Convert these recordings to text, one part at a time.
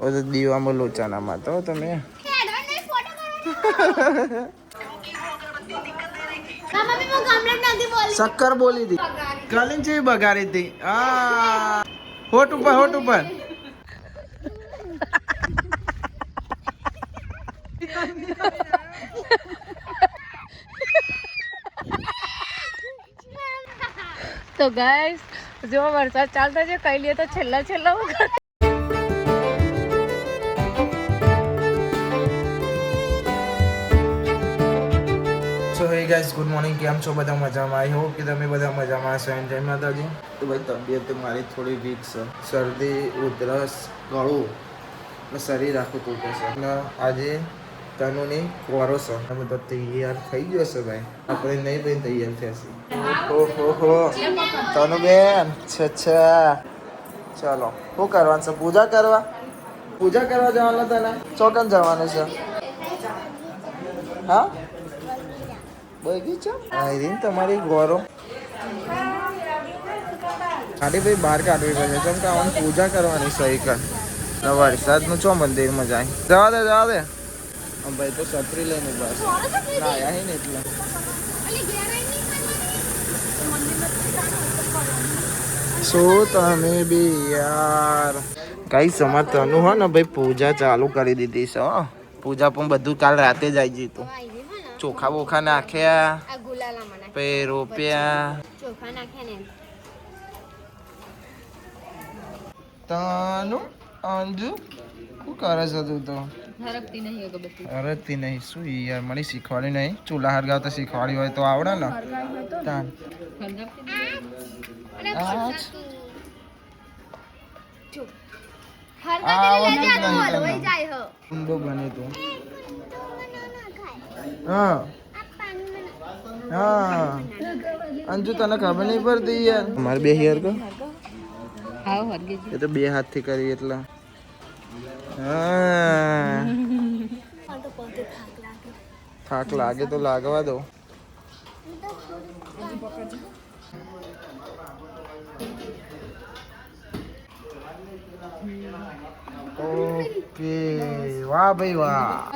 તો દીવામાં લોચાના માં તો તમે શક્કર બોલી હતી કલિન છે બગાડી હતી હોટ ઉપર તો ગાઈસ જો વરસાદ ચાલતો છે કઈ લે તો છેલ્લા સો હે ગાઈસ ગુડ મોર્નિંગ કેમ છો બધા મજામાં આઈ હોપ કે તમે બધા મજામાં હશો એન્ડ જય માતાજી તો ભાઈ તબિયત મારી થોડી વીક છે શરદી ઉધરસ ગળું ને શરીર આખું તૂટે છે અને આજે તનુની કોરો છે બધા તૈયાર થઈ ગયો છે ભાઈ આપણે નહીં ભાઈ તૈયાર થશે ઓહો તનુ બેન અચ્છા ચાલો શું કરવાનું છે પૂજા કરવા જવાનું તને ચોકન જવાનું છે હા બગીચા આઈરીન તમારી ગોરો ખાલી ભાઈ બહાર કાઢવી પડે કેમ કે આમ પૂજા કરવાની સહી કર વરસાદનું ચો મંદિરમાં જાય જવા દે ભાઈ તો છત્રી લઈને બસ ના આયા ને એટલે શું તમે બી યાર કઈ સમજ તનું હો ને ભાઈ પૂજા ચાલુ કરી દીધી છે હો પૂજા પણ બધું કાલ રાતે જ આવી જતું ચોખા બોખા નાખ્યા પછી રોપ્યા તનુ અંજુ શું કરે છે તું તો હરકતી નહીં શું યાર મને શીખવાડી નહીં ચૂલા હરગાવ તો શીખવાડી હોય તો આવડે ને ઊંડો બને તું હા અંજુ તને ખબર નહીં પડતી યાર અમારે બે હેર કો એ તો બે હાથથી કરી એટલે થાક લાગે તો લાગવા દો ઓકે વાહ ભાઈ વાહ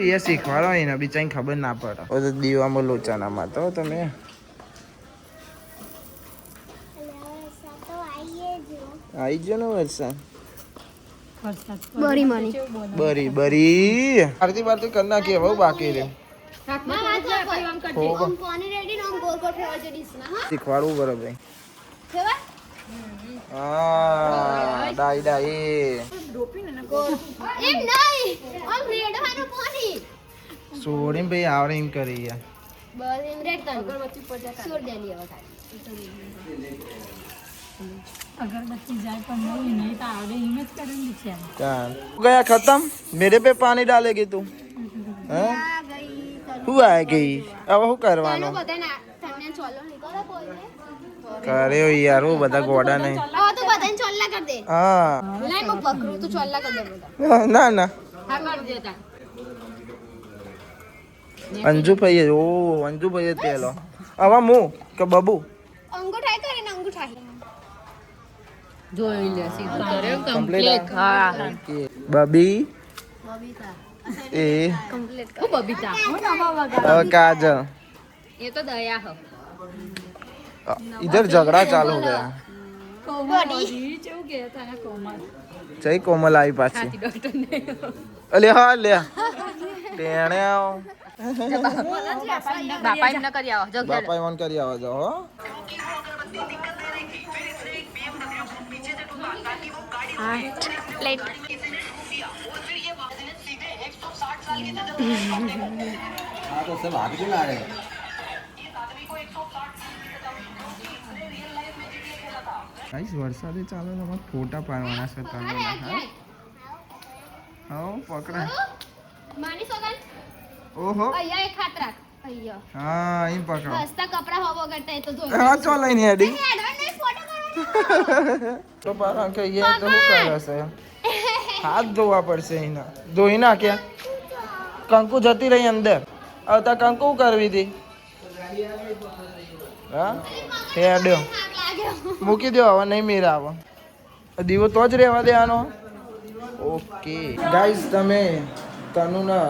એ શીખવાડો ને બીજા ખબર ના પડે તો દીવામાં લોચાના માં તો તમે आई जो ना वरसाद बरी आरती बारती करना के वो बाकी रे શીખવાડવું બરાબર ભાઈ હા ડાઈ સોડીને ભાઈ આવડે એમ કરી યાર अगरबत्ती जाए पर नहीं तो आवड़े हिम्मत करेंगे क्या गया खत्म मेरे पे पानी डालेगी तू हैं हुआ है गई अब શું કરવાનો કરે યાર वो બધા ગોડા નહીં હવે તો બધાને ચોલ્લા કર દે હા લાઈ મો પકડું તું ચોલ્લા કર દે બધા ના હા કર દેતા અંજુ ભાઈ ઓ અંજુ ભાઈ તેલો આવા મુ કે બબુ અંગૂઠાઈ કરીને અંગૂઠાઈ જોઈ લે સીધું કરે કમ્પ્લીટ હા બબી બબીતા ए કમ્પ્લીટ ઓ બબીતા ઓ નવા વગા काजल ये तो दया हो इधर झगड़ा चालू हो गया કોમડી चौ गया था ना कोमल जय कोमल आई पाछी हाथी डॉक्टर ने अले हाँ ले टेणे आओ बापा इन न कर आओ जग बापा वन करी आवा जाओ हो પ્લેટ हाँ तो सब आगे चला रहे गाइस वरसादे चालू है मत फोटा पाडवाना છે તમને હા હા પકડા માની સોગન ઓહો અહીંયા એક હાથ રાખ અહીંયા હા અહીં પકડો હસતા કપડા હોવો કરતા એ તો ધોઈ હા ચો લઈને હેડી એડવાન્સ ફોટો કરવાનો તો પારા કે ये तो શું કરે છે હાથ ધોવા પડશે એના ધોઈ નાખ્યા કંકુ જતી રહી અંદર આવતા કંકુ કરવી હતી હા હેડ્યો મૂકી દો હવે નહીં મેરા આવો દીવો તો જ રહેવા દેવાનો. ઓકે ગાઈઝ, તમે તનુના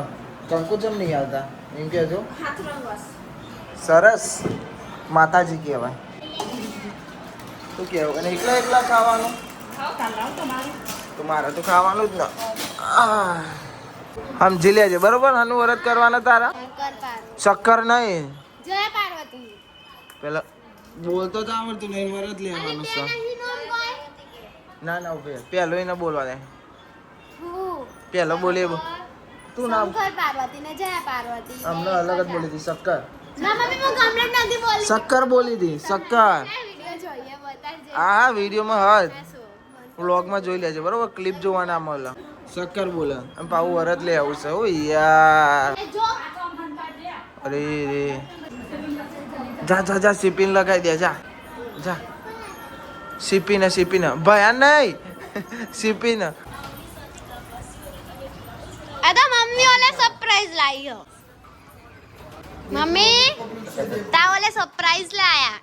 કંકુ ચમ નહીં આવતા એમ કહેજો. સરસ, માતાજી કહેવાય. શું કહેવું? અને એકલા એકલા ખાવાનું? તો મારે તો ખાવાનું જ ને. સમજી લેજે બરોબર. આનું વ્રત કરવાના તારા? શક્કર નહીં, જય પાર્વતી. પેલા બોલતો તો આવડતું નહીં, વ્રત લેવાનું છે. નહીં નામ કોઈ. ના ના ઉભે, પેલો એને બોલવા દે. હું. પેલો બોલી તું નામ. શંકર પાર્વતી ને જય પાર્વતી. અમને અલગ જ બોલી હતી. શક્કર. ના મમ્મી હું કમ્પ્લેટ નથી બોલી. શક્કર બોલી હતી. શક્કર. વિડિયો જોઈએ બતાજે. હા વિડીયોમાં હજ વ્લોગમાં જોઈ લેજે બરોબર. ક્લિપ જોવાના મળે. શક્કર બોલે અને પાછું વરત લઈ આવું છે. ઓ યાર, જો અરે રે. જા જા જા, સીપીને લગાવી દે. જા જા, સીપીને ભયાન નહીં. સીપીને. આ તો મમ્મી ઓલે સરપ્રાઈઝ લાવી હો. મમ્મી તા ઓલે સરપ્રાઈઝ લાયા.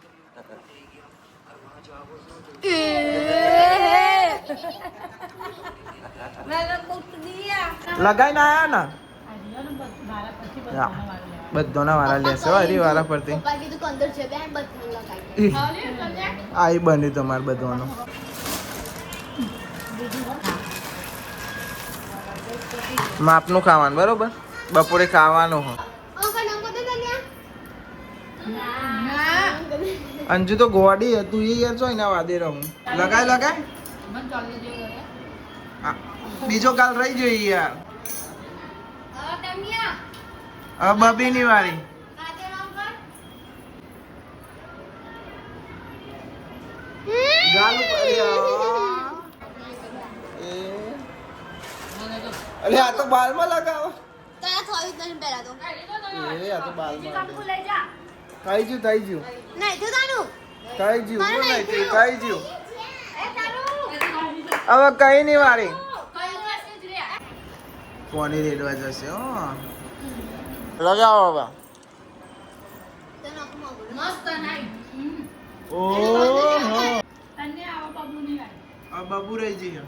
લગાઈને આયા ને. હા, બધાના વાળા લેશે હરી વાળા પરથી. પપ્પા કીધું કે અંદર છે બેન બધું લગાવી. આ બન્યું તમારે બધાનું. માપનું ખાવાનું બરોબર. બપોરે ખાવાનું હો. અંકલ અંકલ તો તન્યા. અંજુ તો ગોડી હતું એ યાર. જોઈ ના વાદે રહું. લગાય. હા, બીજો કાલ રહી જોઈએ યાર. તન્યા બબીની વાળી. કાજે અંકલ. ગાલું અરે આ તો બાલમાં લગાવો. તારા થોડી તને પહેલા તો. આ તો બાલમાં થઈ ગયું. નહીં તું તાનું. થઈ ગયું. એ તારું. હવે કઈ નહીં વાળી. કઈ જશે જ રે. કોની રેડવા જશે? લગાવો હવે. તને અકમા બોલ. મસ્ત નાઈ. ઓહો, તને આવો બબુની વાય. આ બાબુ રહી જઈએ.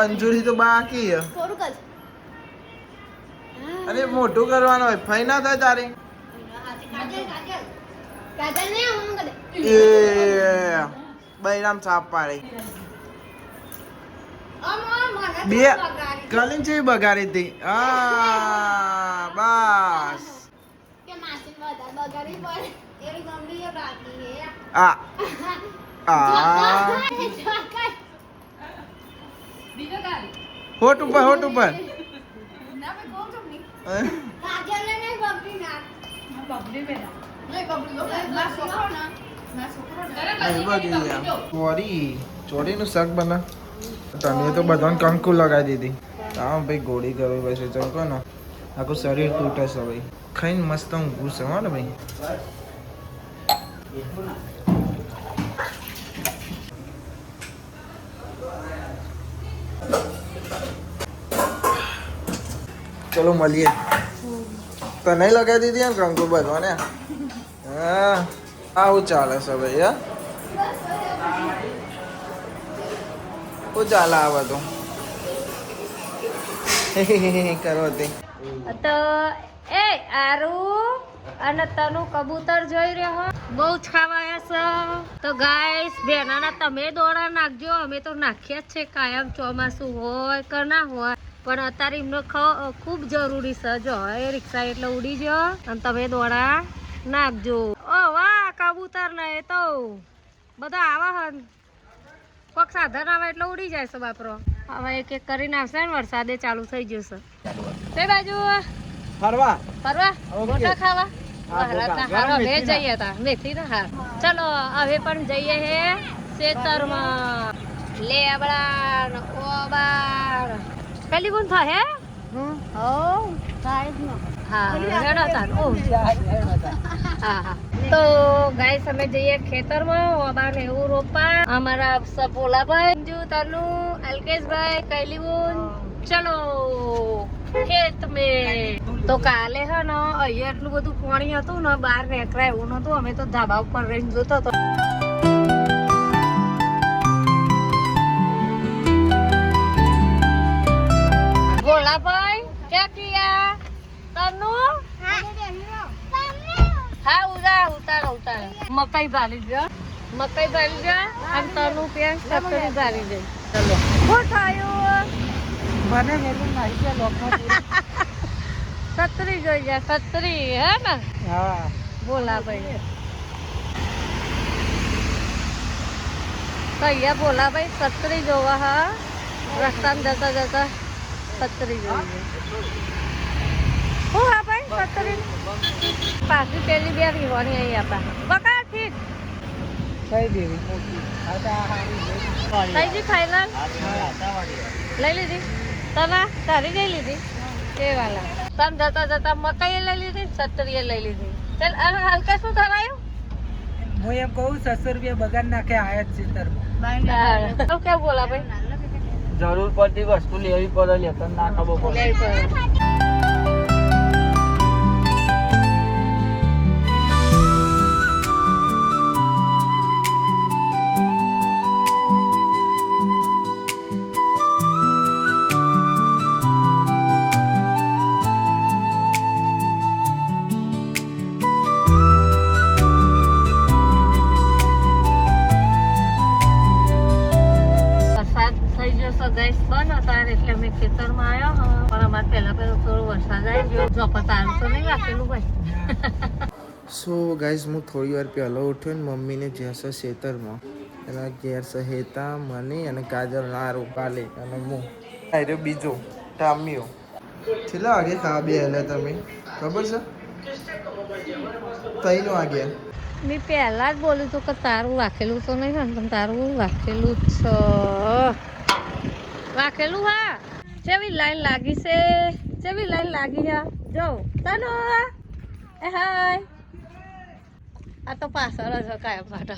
અંજુરી તો બાકી છે. થોડું કર. અરે મોટું કરવાનું હોય. ફઈ ના થાય તારે. કાજલ ને હું કરે. એ બૈરામ છાપ પાડી. બે કલીન છે બગાડી હતી. હા બસ. કે માસી વધારે બગાડી પડે. એની મમ્મી એ બાકી હે. આ બીજો કાલ. હોટ ઉપર ના ભાઈ કોણ ચમની. કાજલ ને નહીં બગડી નાખ. બબલી બેટા. નહીં બબલી લો. ના છોકરો ના. ચોરીનું શાક બના. તને તો બધાને કંકુ લગાવી દીધી. હા ભાઈ, ગોળી કરવી પછી ચમકો ને આખું શરીર તૂટે છે ભાઈ. ખાઈને મસ્ત ઊંઘું છે હો ને ભાઈ. ચલો મળીએ. તને લગાવી દીધી એમ કંકુ બધો ને. હા, આવું ચાલે છે ભાઈ. હા, શું ચાલે આ બધું? કરો તે તો એ આરુ અને તનું કબૂતર જોઈ રહ્યો બહુ જ ખાવાયા છે. તો ગાઈસ બેનાના તમે દોડા નાખજો. અમે તો નાખ્યા જ છે કાયમ, ચોમાસું હોય કે ના હોય. પણ અત્યારે એમનો ખૂબ જરૂરી છે. જો એ રિક્ષા એટલે ઉડી ગયો અને તમે દોડા નાખજો. ઓ વાહ, કબૂતર ને એ તો બધા આવા હન. કોક સાધન આવે એટલે ઉડી જાય છે બાપરો. હવે એક એક કરીને આવશે ને. વરસાદે ચાલુ થઈ જશે. તે બાજુ ફરવા ફરવા ગોટા ખાવા. હા, ગોટા. હારો હવે જઈએ તા મેથી ના હાર. ચલો હવે પણ જઈએ હે ખેતરમાં. લેબડા ને ઓબાર પેલી કોણ થાય હે? હો થાય જ હા હેડો તાર. ઓ હા. તો ગાઈસ અમે જઈએ ખેતરમાં ઓબા ને એવું રોપા. અમારા સપોલાભાઈ, અંજુ, તનુ, અલ્કેશભાઈ, કૈલીબુન. ચલો ખેત મેં. તો કાલે હે ને અહીંયા એટલું બધું પાણી હતું ને, બહાર નીકળાય એવું નતું. અમે તો ધાબા ઉપર રહીને જોતો હતો. ધારી જો મકઈ ધારી જો અને તનું પેન સત્તરી ધારી જઈ ચલો શું થયું મને મેલું નહીં કે લોકમાં સત્તરી જોઈ ગયા સત્તરી હે ને હા બોલા ભાઈ કહીએ બોલા ભાઈ સત્તરી જોવા હા રસ્તામાં જતા જતા સત્તરી જોઈએ શું હા ભાઈ સત્તરી પાછી પેલી બે રીવાની અહીં આપણા બકા ઠીક કઈ દેવી મોટી આ તો આ હારી થઈ ગઈ ફાઇનલ લઈ લીધી તને તારી લઈ લીધી એ વાલા તમ જતા જતા મકાઈ લઈ લીધી સત્તરીએ લઈ લીધી ચાલ અને હલકા શું થવાયું હું એમ કહું 600 રૂપિયા બગાડ નાખે આયા જ છે તરમાં તો કેવું બોલા ભાઈ જરૂર પડતી વસ્તુ લેવી પડે લેતો ના ખબર પડે લેવી પડે એટલે અમે ખેતરમાં આવ્યા પણ અમારે પહેલા થોડો વરસાદ આવી ગયો જોપા તારું તો નહીં રાખેલું ભાઈ સો ગાઈઝ હું થોડી વાર પહેલાં ઉઠ્યો ને મમ્મીને જ્યાં છે ખેતરમાં એના ઘેર છે હેતા મને અને કાજલ નારું પાલે અને હું આર્યો બીજો ટામ્યો છેલ્લા વાગે ખાવા બે હેલા તમે ખબર છે 3 વાગ્યા મેં પહેલા જ બોલ્યું હતું કે તારું રાખેલું તો નહીં પણ તારું રાખેલું જ છે રાખેલું હા જેવી લાઈન લાગી છે જેવી લાઈન લાગી હા જો તનો એ હાય આ તો પાછળ જ કાયમ માટે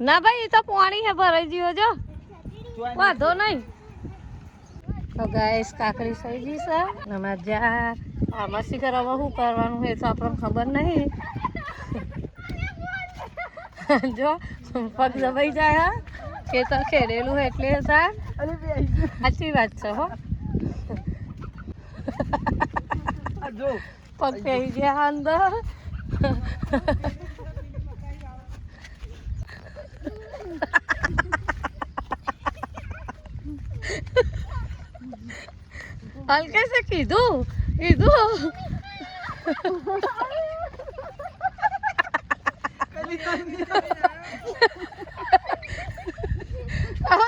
ના ભાઈ એ તો પાણી હે ભરાઈ ગયો જો વાંધો નહીં તો ગાઈસ કાકડી થઈ ગઈ છે અને જ્યાં આમાં શીખર હવે શું કરવાનું એ તો આપણને ખબર નહીં જો પગ દબાઈ જાય હા ખેતર ખેડેલું હોય એટલે સાચી વાત છે હો પગ પહેરી ગયા અંદર હલકે से કીધું કીધું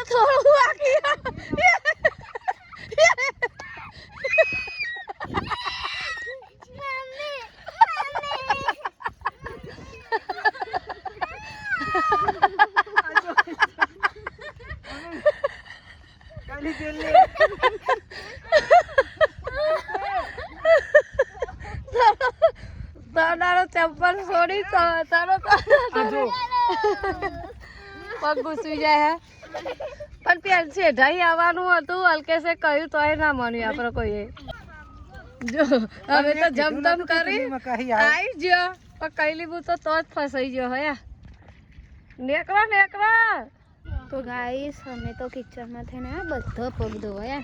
થોડું બાકી તારો ચંપલ છોડી તારો પગ ઘૂસી જાય પણ પેન શેઠાઈ આવવાનું હતું હલકેશે કહ્યું તોય ના માન્યું આપણે કોઈએ જો હવે તો જમદમ કરી આવી ગયો પણ કઈ લીધું તો જ ફસાઈ ગયો હયા નેકળો નેકળો તો ગાઈસ અમે તો કિચનમાં થઈને બધો પગ ધોયા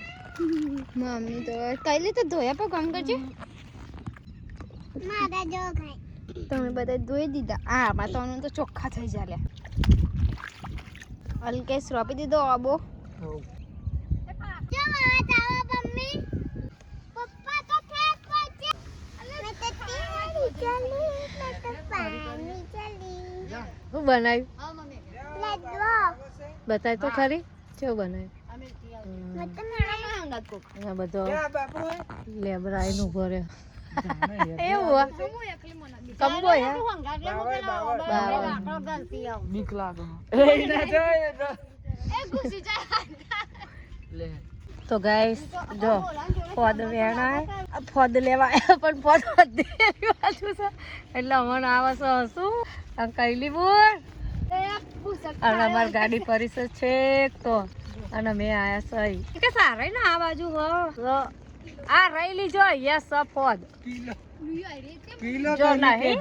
મમ્મી તો કઈ રીતે ધોયા પગ કામ કરજે મારા જો ખાઈ તમે બધા ધોઈ દીધા આમાં તો તો ચોખ્ખા થઈ જાય હલકેશ રોપી દીધો આબો જો મારા ચાવા મમ્મી પપ્પા તો ખેત પહોંચે મેં તો ટીવી ચાલી મેં તો પાણી ચાલી શું બનાવ્યું હા મમ્મી લેડવો બતાય તો ખરી કેવું બનાવ્યું મત મારા હંગાત કોક આ બધો લેબરાઈન ઉભો રહ્યો એવું કંબો હે બીક લાગે તો ગાઈસ જો ફોદ વેણાય ફોદ લેવા આવ્યા પણ ફોદ બાજુ છે એટલે હમણાં આવે છે શું આ કઈલી બોલ અને અમારી ગાડી પરિષદ છે તો અને મેં આયા છે કે સારા ને આ બાજુ હો આ રઈલી જો યસ ફોદ જો નહીં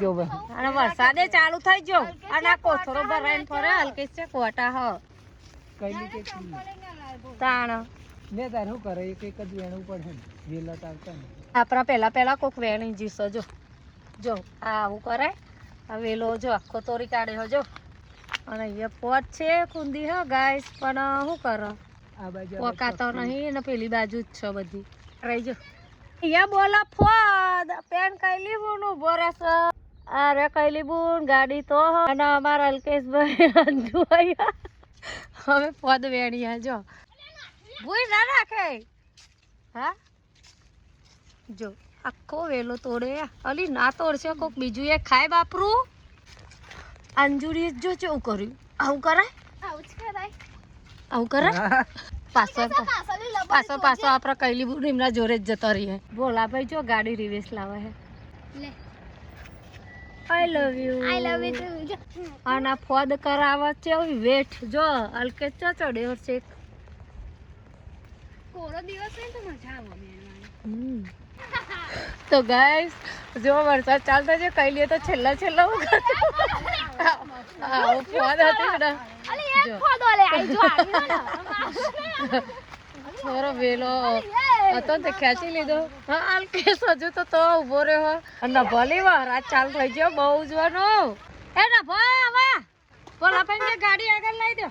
અને વરસાદે ચાલુ થઈ ગયો અને આ કોથળો ભરાઈને ફરે હલકી છે કોટા હ તાણ ને તાર શું કરે એક જ વેણું પડે વેલા તારતા ને આપણા પહેલા કોક વેણી જીસો જો જો આ આવું કરાય. આ વેલો જો આખો તોરી કાઢ્યો જો. અને અહીંયા પોટ છે કુંદી હો ગાઈસ, પણ શું કરો આ બાજુ પોકાતો નહીં ને પેલી બાજુ જ છે બધી. રહી જો અહીંયા બોલા ફોદ પેન કઈલી બોનું બોરસ. અરે કઈલી બોન ગાડી તો અને અમારા અલ્કેશભાઈ અંજુ આયા હવે પદ વેણ્યા જો ભૂઈ ના રાખે. હા જો આખો વેલો તોડે. અલી ના તોડશે કોક બીજું એ ખાય બાપરું. અંજુરી જો કેવું કર્યું. આવું કરાય આવું કરાય. પાછો પાછો આપડે કઈલી બોન એમના જોડે જ જતો રહીએ. બોલા ભાઈ જો ગાડી રિવેસ લાવે હે. આઈ લવ યુ. આના ફોદ કરાવવા છે વેઠ જો અલ્કેશ ચો ચડ્યો છે. કોરો દિવસ હોય તો મજા આવે બેનવાની. તો ગાઈસ જો વરસાદ ચાલતો છે કઈ લે તો છેલ્લા છેલ્લા હું આવો ફોદ હતી ને. અલી એક ફોદ ઓલે આઈ જો આવી ને થોરો વેલો હતો તે ખેંચી લીધો. હા અલ્કેશ હજુ તો ઉભો રહ્યો અને ભલી વાર આ ચાલ થઈ ગયો બહુ જવાનો. એ ના ભાઈ હવે બોલ આપણે ગાડી આગળ લઈ દો.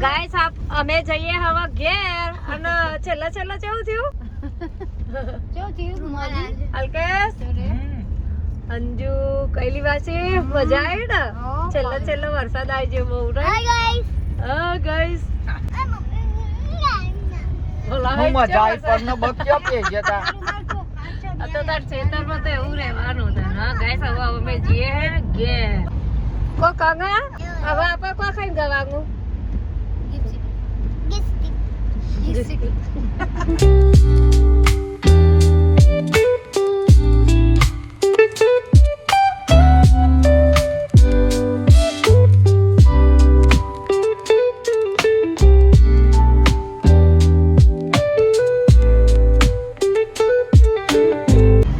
ગાઈસ અમે જઈએ હવે ઘેર અને છેલ્લા કેવું થયું અલ્કેશ અંજુ કઈલી વાસી મજા આવી ને. છેલ્લા વરસાદ આવી ગયો બહુ ને. હા ગાઈસ મજા આવી પણ બક્યો પે જતા તો તાર ખેતરમાં તો એવું રહેવાનું છે. હા ગાઈસ હવે અમે જઈએ ઘેર. કો કાંગા હવે આપણે કો ખાઈને જવાનું.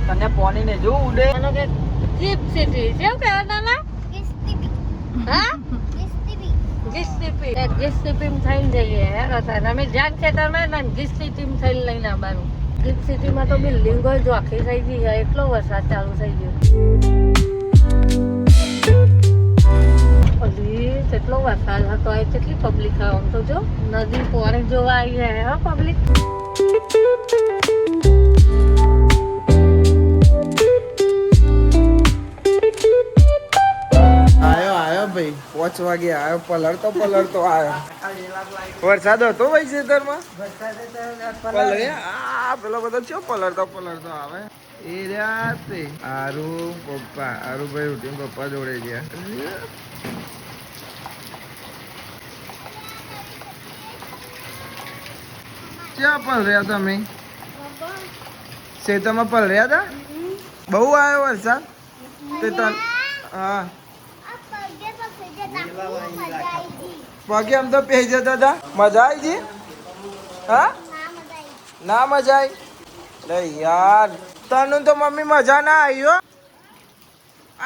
તને પોની ને જો ઉડે જીપ સિટી કેવું કહેવાય નાના. હા ગિસ્ટીપી થઈને જઈએ રસા. અમે જ્યાં ખેતરમાં ને ગિસ્ટીપી થઈને લઈને આવવાનું. ગિફ્ટ સિટીમાં તો બિલ્ડિંગો જ આખી થઈ ગઈ છે. એટલો વરસાદ ચાલુ થઈ ગયો. અલી કેટલો વરસાદ હતો એ કેટલી પબ્લિક આમ તો જો નદી પોણી જોવા આવી જાય હા પબ્લિક. આયો ભાઈ 5 વાગે આયો. પલળતો આયો. વરસાદ હતો ભાઈ ખેતરમાં પલળે. આ પેલો બધો ચો પલળતો આવે. એ રહ્યા તે આરુભાઈ ઉઠીને પપ્પા જોડે ગયા. ક્યાં પલળ્યા તમે? ખેતરમાં પલળ્યા હતા? બહુ આવ્યો વરસાદ તે તન. હા પગે આમ તો પહેરી જતા હતા. મજા આવી ગઈ? હા ના મજા આવી? લે યાર તને તો મમ્મી મજા ના આવી હો.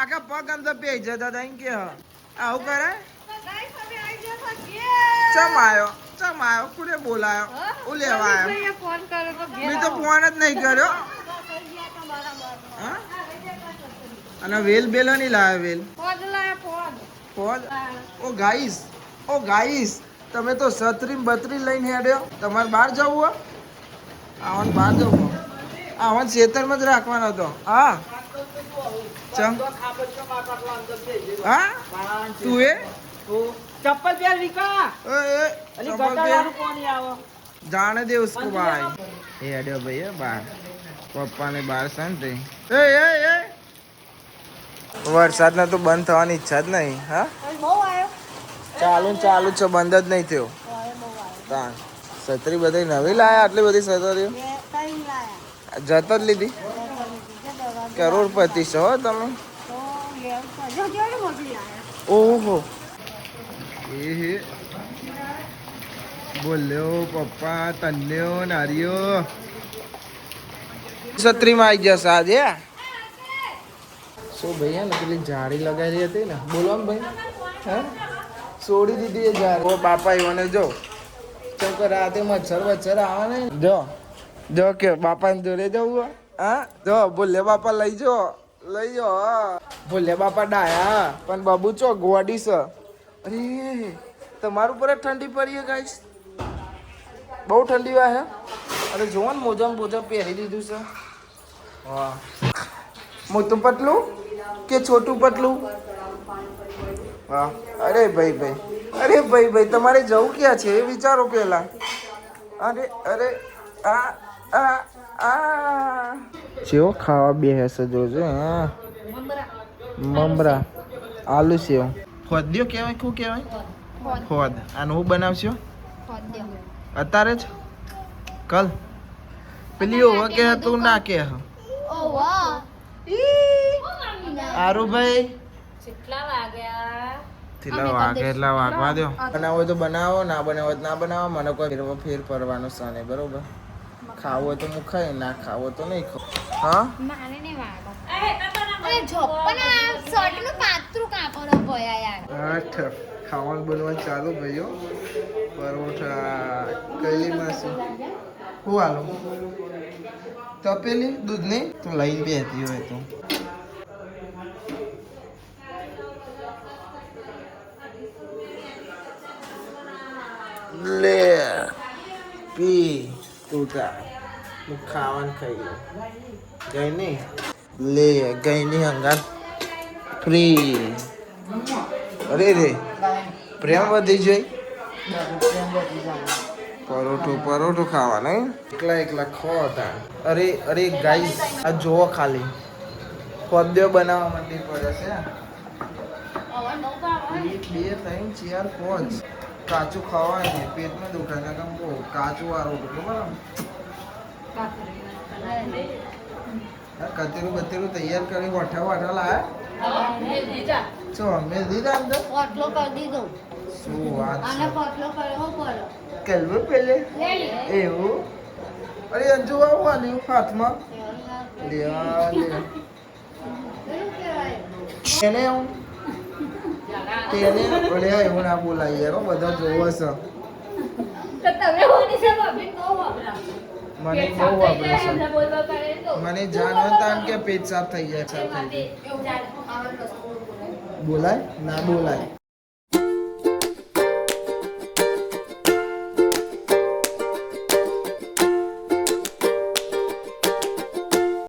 આખા પગ આમ તો પહેરી જતા હતા એમ કે આવું કરે. ચમ આવ્યો કોને બોલાયો? હું લેવા આવ્યો? મેં તો ફોન જ નહીં કર્યો. હા અને વેલ બેલ નહીં લાવ્યો. વેલ ફોન. ઓ ગાઈસ તમે તો છત્રી બત્રી લઈને હેડ્યો. તમારે બહાર જવું હો? આવન બહાર જવું. આવન ખેતરમાં જ રાખવાનો હતો. હા ચમ હા તું એ ચપ્પલ પહેર વિકા. ચપ્પલ પહેર. જાણે દે ઉસકો ભાઈ. એ હેડ્યો ભાઈ બહાર. પપ્પાને બહાર શાંતિ. એ વરસાદના તો બંધ થવાની ઈચ્છા જ નહીં. હા ચાલુ છે બંધ જ નહીં થયો. છત્રી બધી નવી લાયા? આટલી બધી છત્રીઓ જતો જ લીધી. કરોડપતિ છો તમે. ઓહો એ બોલ્યો પપ્પા તન્યો નારિયો. છત્રીમાં આવી જશે આજે. શું ભાઈ હે ને પેલી જાળી લગાવેલી હતી ને, બોલો ને ભાઈ, હે છોડી દીધી એ જાળી. ઓ બાપા એવાને જો ચોક રાતે મચ્છર આવે ને, જો કે બાપાને જોડે જવું, હા જો ભૂલે બાપા લઈ જો હા. ભૂલે બાપા ડાયા પણ બાબુ ચો ગોડી છે. અરે તમારું પર ઠંડી પડી ગાઈસ, બહુ ઠંડી વાય હે. અરે જોવો ને મોજા પહેરી દીધું છે. વાહ, મોટું પતલું કે છોટું પતલું? વાહ. અરે ભાઈ તમારે જવું ક્યાં છે એ વિચારો પેલા. અરે આ જેવો ખાવા બેસે જોજો. હા મમરા આલુ સેવ ખોદ્યો કહેવાય, શું કહેવાય? ખોદ. આનું હું બનાવશો અત્યારે જ? કલ પેલી ઓવા કે તું ના કે આરું ભાઈ કેટલા વાગ્યા? કેટલા વાગે એટલા વાગવા દો. બનાવો હોય તો બનાવો, ના બનાવો તો ના બનાવો. મને કોઈ ફેર પડવાનો સાને, બરોબર? ખાવું હોય તો હું ખાઈ, ના ખાવું હોય તો નહીં ખાવ. હા મારે નહીં વાગો. અરે જોપન આ શર્ટનું પાતળું કાપડ ભયા યાર. આઠ ખાવાનું બનવાનું ચાલુ ભાઈઓ. પરોઠા કઈલી માસી હું આલું તપેલી દૂધની તું લઈને બેહતી હોય તો. લે પી તું હું ખાવાનું ખાઈ લઉં. ગઈ નહીં લે ગઈ નહીં હંગાત ફ્રી. અરે રે પ્રેમ વધી જાય. પરોઠું ખાવાનું એકલા ખોતા. અરે ગાઈસ આ જોવો ખાલી ખોદ્યો બનાવવા માટે પડે છે. 1 2 3 4 5 કાચું ખાવાય ને પેટમાં દુખાય ને કેમ બહુ કાચું વાળું બરાબર. કતેરું તૈયાર કરી વાઠા લાયા છો મેં દીધા અંદર પોટલો કરી દીધો. શું વાત આને પોટલો કર્યો પડો. કલવું પેલે એવું. અરે અંજુ આવું આલ્યું હાથમાં એને હું તેને ઓળ્યા એવું ના બોલાય યાર. બધા જોવો છે મને બહુ વાપરે છે. મને જાણતા કે પેટ સાફ થઈ જાય. બોલાય ના બોલાય.